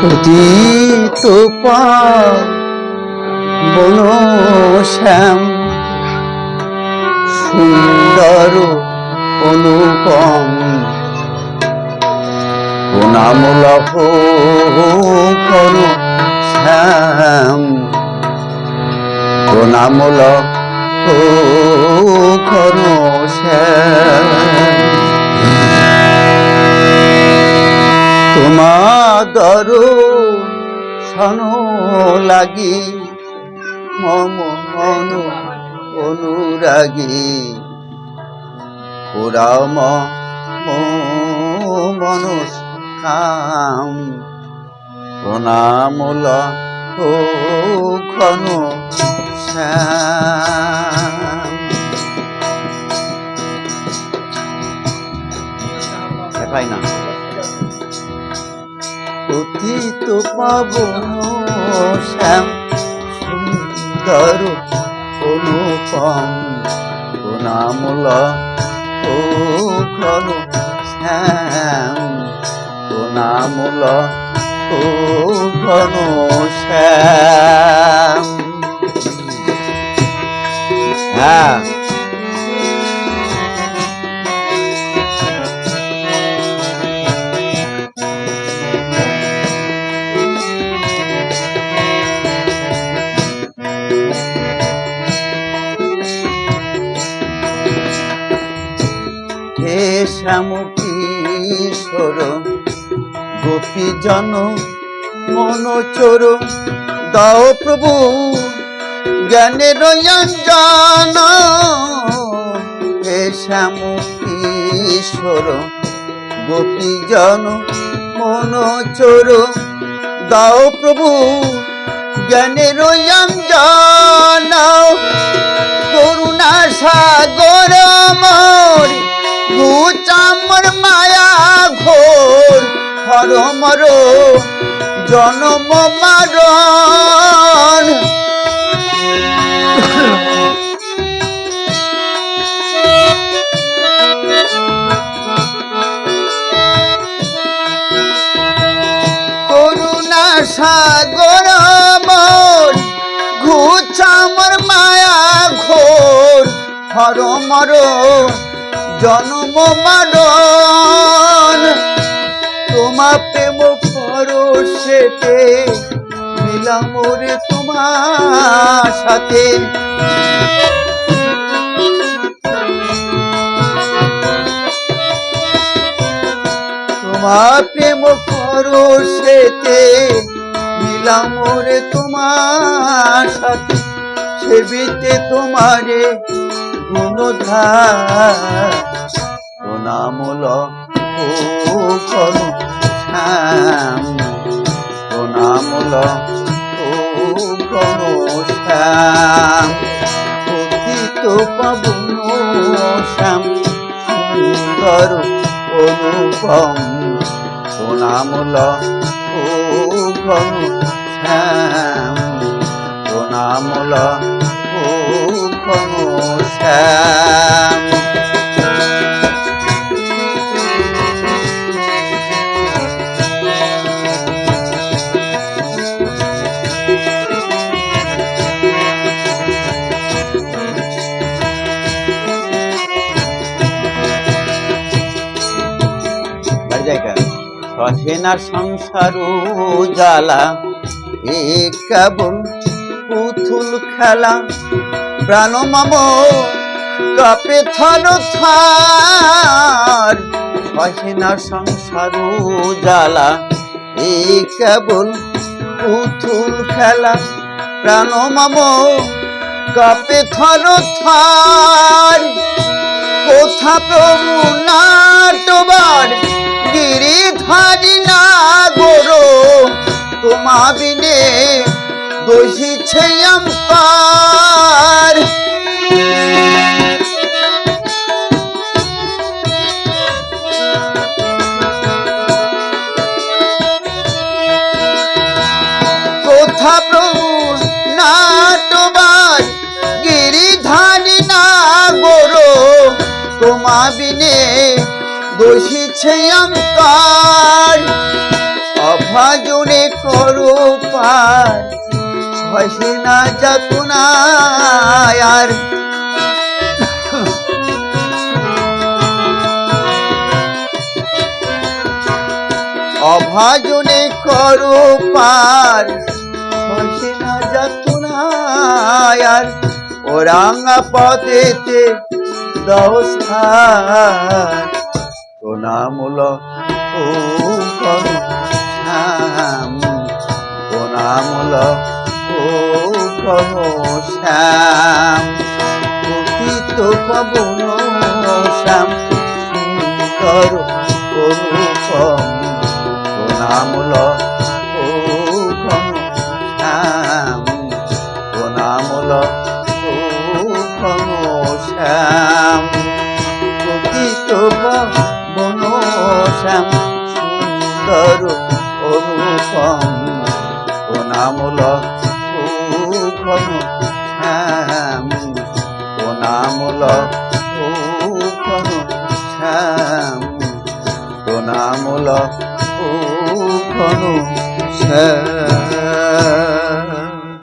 পতিত পাবন শ্যাম সুন্দর অনুপম প্রণামূলক ঘন শ্যাম প্রণামূলক ঘন শ্যাম তোমার সন লাগি মম মন অনুরাগী পুরাম মনস্কাম প্রণামূল ঘন শ্যাম পাই না পতিত পাবন শ্যাম সুন্দর অনুপম প্রণামূল ঘন শ্যাম প্রণামূল ঘন শ্যাম। হ্যাঁ হে শ্যাম কিশোর গোপীজন মনোচোর দাও প্রভু জ্ঞানের অঞ্জন। হে শ্যাম কিশোর গোপীজন মনোচোর দাও প্রভু জ্ঞানের অঞ্জন। করুণা সাগর মোর ঘুচামর মায়া ঘোর হর মর জনম মারণ। করুণা সাগর মোর ঘুচামর মায়া ঘোর হর মর জনম মারণ। তোমা প্রেম পরশেতে মিলাম রে তোমার সাথে। তোমা প্রেম পরশেতে মিলাম রে তোমার সাথে। সেবিতে তোমারে গুণধার প্রণামূল ঘন শ্যাম প্রণামূল ঘন শ্যাম। পতিত পাবন শ্যাম সুন্দর অনুপম প্রণামূল ঘন শ্যাম প্রণামূল ঘন শ্যাম। সহেনা সংসার জ্বালা এ কেবল পুতুল খেলা প্রাণ মম কাপে থর থার। সহেনা সংসার জ্বালা এ কেবল পুতুল খেলা প্রাণ মম কাপে থর থার। কোথা প্রভু নাটবার গিরিধারী না গোরো তোমা বিনে দোষিছে অম্পার। কোথা প্রভু নাটবার গিরিধারী না গোরো তোমা বিনে দোষিছে অন্তর। অভাজনে সহে না যাতনায় আর অভাজনে করো পার সহে না যাতনায় আর ওরাঙ্গা পথেতে দাও স্থান প্রণামূল ও ঘনশ্যাম প্রণামূল ও ঘনশ্যাম প্রকৃত পবন শ্যাম সুন্দর অনুপম প্রণামূল ও ঘনশ্যাম প্রণামূল ও ঘনশ্যাম প্রকৃত পবন শ্যাম সুন্দর অনুপম প্রণামূল ও ঘনশ্যাম প্রণামূল ও ঘনশ্যাম প্রণামূল ও ঘনশ্যাম